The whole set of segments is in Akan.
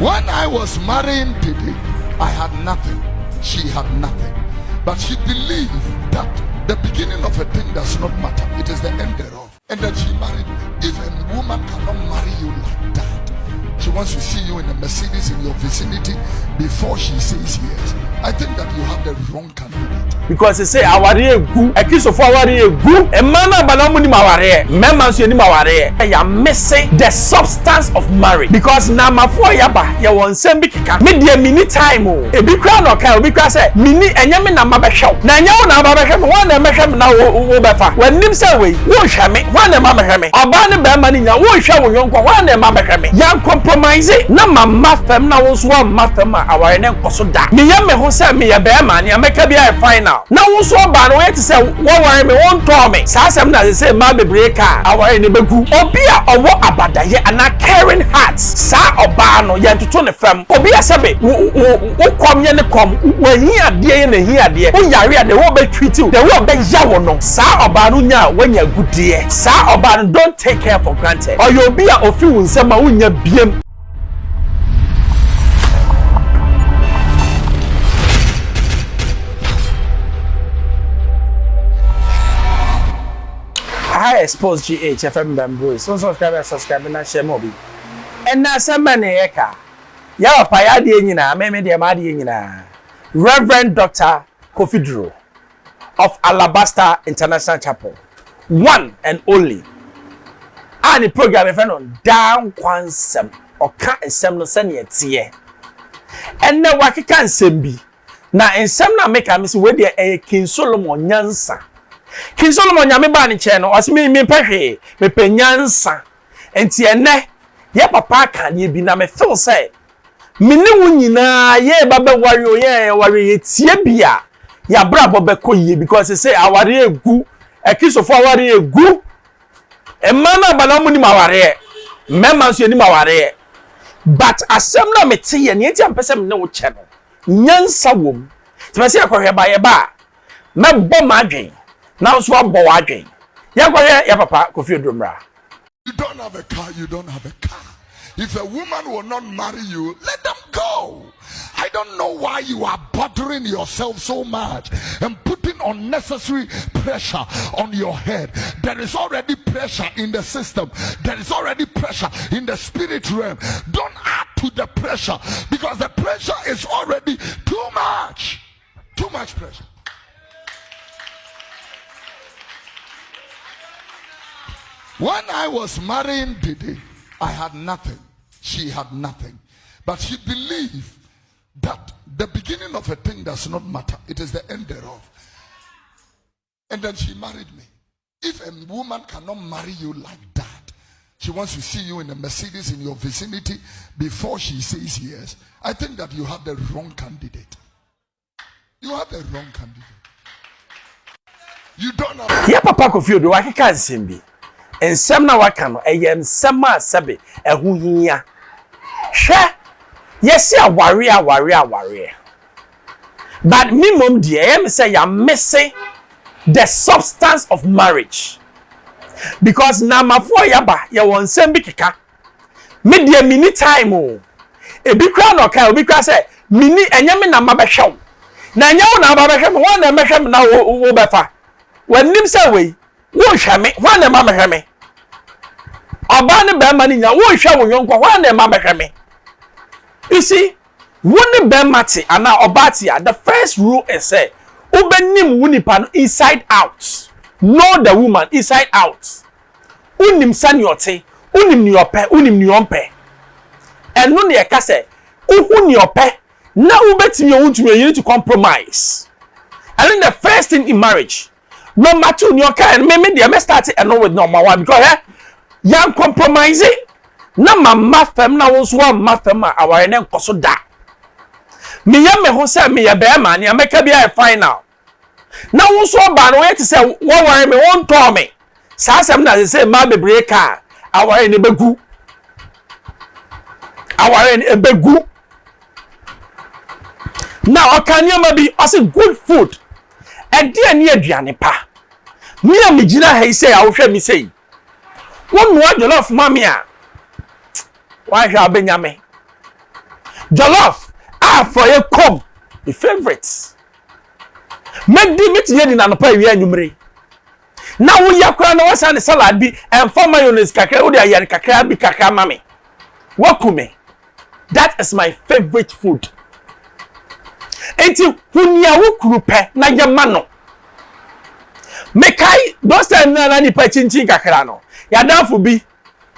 When I was marrying Didi, I had nothing. She had nothing. But she believed that the beginning of a thing does not matter. It is the end thereof. And then she married me. If a woman cannot marry you like that, she wants to see you in a Mercedes in your vicinity before she says yes, I think that you have the wrong candidate. Because they say aware gu, a kiss of aware gu, a man banamuni maware, members you maware. I am missing the substance of marriage. Because now my four yaba, you want send bikika. Media mini time o. A big crown or can because say mini and yamin na mabashow. Na nyaw na mabashow, one and masham na obefa. When nim say we, won't shame, one and mamashame. Abani bemania, won't show young one and mamashame. Young compromise it. Na mama fem na was one mafema, our name kosoda. Me yame who say me a bear man, ya make a be a final. Now who's one bad way to say what worry me won't tell me. Sasam na say my breaker our enemy begu. Obia or what abada ye and not caring hearts. Sa obano yan to turn the firm. Obia sabe who come yen come when here dear and here dear. Who yaria the will be treat you. The will be yawono. Sa obano nya when you're good dear. Sa obano don't take care for granted. Or you'll be a few in some unya biem. Xposed GH FM Bamboo. So subscribe na share mo bi. And na sema na yeka. Ya pa ya de nyina, me de ma de nyina. Reverend Dr. Kofi Oduro of Alabaster International Chapel. One and only. And the program if on down kwansem or ka ensem no sene tie. And na wakeka ensem bi. Na ensem na make am say we de King Solomon nyansa. King Solomon nyame ba ne che no osimi mi pehwe me penyansa enti ene ye papa kan ye bi na me feel say me ne wo nyina ye baba wari o ye wari ye tie bia ya bra bobe koye because they say aware egu ekisofo aware egu emana bana mu ni maware mema so ni maware but asem na me tie ye ne enti ampese me ne wo che no nyansa wom ti me say akohwe ba ye ba me bo madwen. Now so bowadwen. Ya papa Kofi Oduro. You don't have a car, you don't have a car. If a woman will not marry you, let them go. I don't know why you are bothering yourself so much and putting unnecessary pressure on your head. There is already pressure in the system. There is already pressure in the spirit realm. Don't add to the pressure because the pressure is already too much. Too much pressure. When I was marrying Didi, I had nothing. She had nothing. But she believed that the beginning of a thing does not matter. It is the end thereof. And then she married me. If a woman cannot marry you like that, she wants to see you in a Mercedes in your vicinity before she says yes, I think that you have the wrong candidate. You have the wrong candidate. You don't have... Yeah, Papa Kofi Oduro, I can't see me. And some na waka no eyem sema sebe ehu hia hwe yes ya warrior but minimum dey say you missing the substance of marriage because na mafo yaba ya won sem bi keka me dey mini time o e bi kra no kai obi kra say mini enyem na mabehwew na nyawo na mabehwew won na mehwem na wo befa wanim say we won hweme won na mamehweme Abani Bemani, won't show young one and mamma. You see, when the Bemati and now Obatia, the first rule is say, Ubenim Wunipan inside out. Know the woman inside out. Unim sanyote, unim nyope, unim nyompe. And no near case, unyope. Now ubeti you need to compromise. And then the first thing in marriage, no matter nyoka and maybe they may start it and know with number one because Young compromise na mama fem na wo so mama fem aware ne nkoso da me yame ho say me ye be man ya make be a final na wo so ba no yet say wo worry me won to me sasem na say ma be breaker aware ne begu now okanya ma bi o say good food e de ne aduane pa me am gina ha say awhwe me say one more jollof mammy. Why shall Benjamin? jollof for your come the favorites make the meat ye na no pa wi anwumre na wo yakura na wasa ne salad bi and for mayonnaise kakra wo de ayare kakra bi kakra mame wakume that is my favorite food enti hunia wo kuru pe na ye ma no mekai dosa na ni pa chinchin kakra no ya danfo bi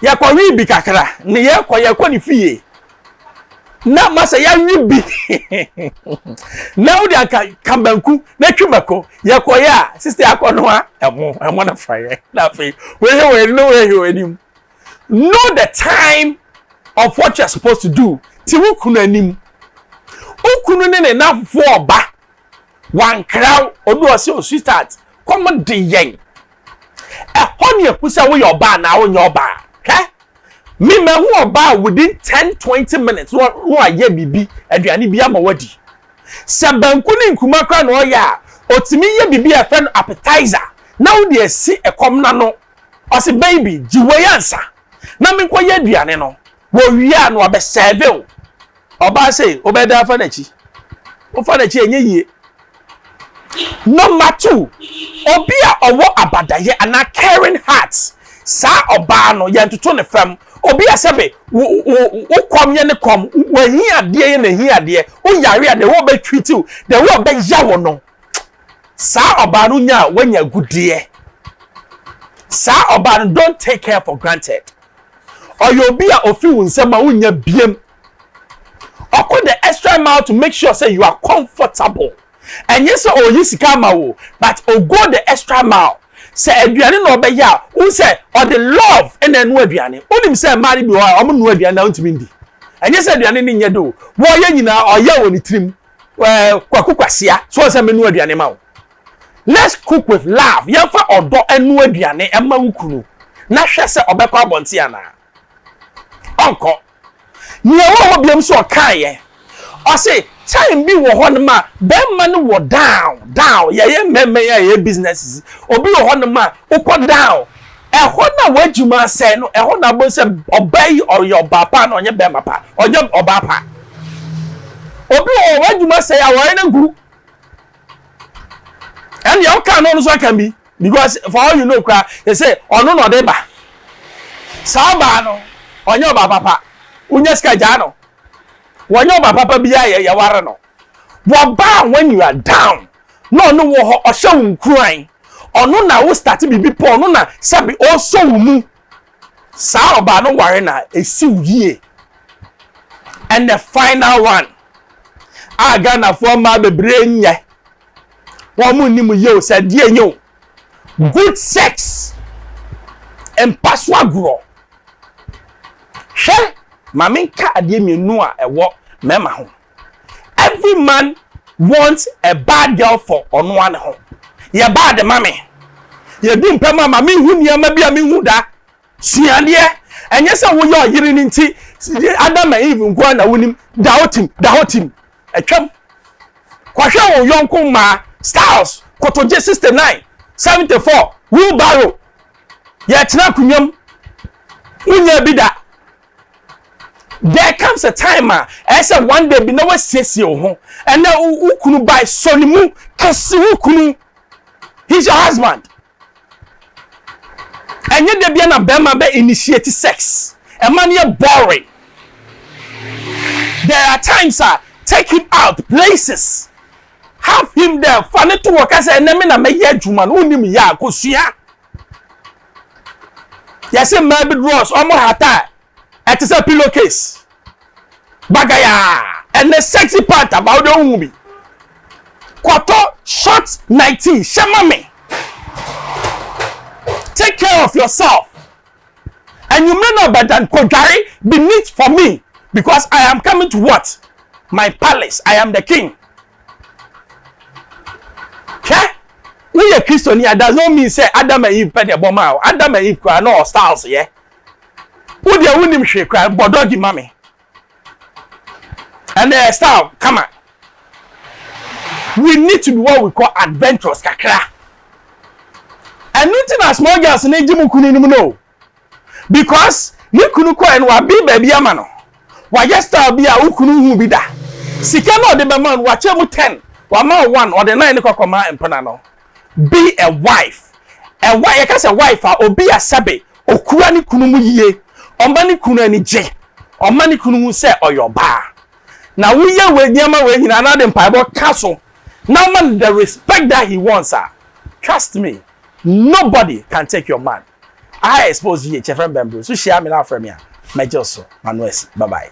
ya kwa wi bi kakra ne ye kwa ni fie na masa ya wi bi na udi aka kambanku na twimako ya kwa ya sister akọ no a emo na fraye na fe we no we anim know the time of what you're supposed to do ti wukunu anim ukunu ne na fo oba wan kraw odu o se o sweetheart come de yen honey pusa wo your ba na wo your ba okay me ma hu oba within 10-20 minutes wo aye bibi aduane bi ama wadi sabanku ni nkuma kwa no ya otimi ye bibi a friend appetizer na wo de si ekom na no o se baby jiwe yansa na me kwa ye aduane no wo wia no obe serve o oba say obeda fa na chi o fa na chi enye yie number 2 obia owo abadaye ana caring heart sa oba no ye ntoto ne fam obia sebe wo kom ye ne kom wo hi ade ye na hi ade wo yare ade wo be treat you the wo be ya wo no sa oba no nya wanya gudie sa oba no don't take care for granted oyobia ofi wo nsema wo nya biem okọ the extra mile to make sure say you are comfortable. And yes, oh, yes, wo, but oh, go the extra mile. Say, aduane no be ya. Who say, or the love and then no aduane. Only say, marry me or I'm no aduane out mindi. And yes, aduane ni nya do. Wo ye nyina or ye woni trim. Kwaku kwasia. So say me no aduane ma. Let's cook with love. Yemfa odo enu aduane ema wukunu. Na hwe say obekọ abonte ana. Onko. Ni wo biam so kan ye. O say time bi wo ho nma be man wo down ye meme ye businesses obi wo ho nma ukọ down e ho na wajuma se no e ho na bo se obey or your papa na onye be mapa onye obapa obi wo wajuma se ya wo na guru and you can no so can be because for all you know they say ono no dey ba sa ba no onye obapa unye ska ja no when your papa be ya ware no wo when you are down no wo ho o hye wo crying ono na wo start bibi po no na sabi o so wo mu sa oba no ware na esi yie and the final one aga na for ma bebre nye wo mu ni mu ye o sa die nye o good sex and paswagro she Maminka adie mienu a ewo mema ho. Every man wants a bad girl for ono ane ho. Ye bad mame. Ye du mpema mame hu niam bia me hu da. Suade enye se wo ye oyire ni nti Adam and Eve nko na wonim da hotim. Atwam. Kwahwe wo yonko ma Styles Kotoje 69 74 wheelbarrow. Ye tena kunwam. Unya bida. There comes a time I said one day be no sesi ho and now ukunu by sonimu kasi ukunu he's your husband and you dey be na bema be initiate sex a man you boring. There are times take him out places, have him there funny to work as a name na me ye adwuma no nim ya akosua yes maybe Ross almost hata. It is a pillowcase. Bagaya. And the sexy part about the movie. Quarter short 19. Shamame. Take care of yourself. And you may not but that Kogari beneath for me. Because I am coming to what? My palace. I am the king. Okay? We are Christian here. Does not mean say Adam and Eve pay the bomb out. Adam and Eve are no styles, yeah? Who they win him shake cry, but doggy mommy. And they start, come on. We need to do what we call adventurous kakra. And nothing as small girls in Jimu Kunu no. Because you kunu ko and wa be baby amano. Wa yesta bi a ukunu hu bi da. Sika no de be man wa chemu 10. Wa ma 1 or the 9 kokoma empana no. Be a wife. A wife, you can say wife or be a sabe. O kura ni kunu mu yie. Omba ni kunu ani je. Omba ni kunu mu se oyo ba. Na we ye we nyama we nyina na de mpaibo castle. Now man the respect that he wants her. Trust me. Nobody can take your man. I expose you, Chefren Bembro. So share me now from here. Major so. Manuel. Bye bye.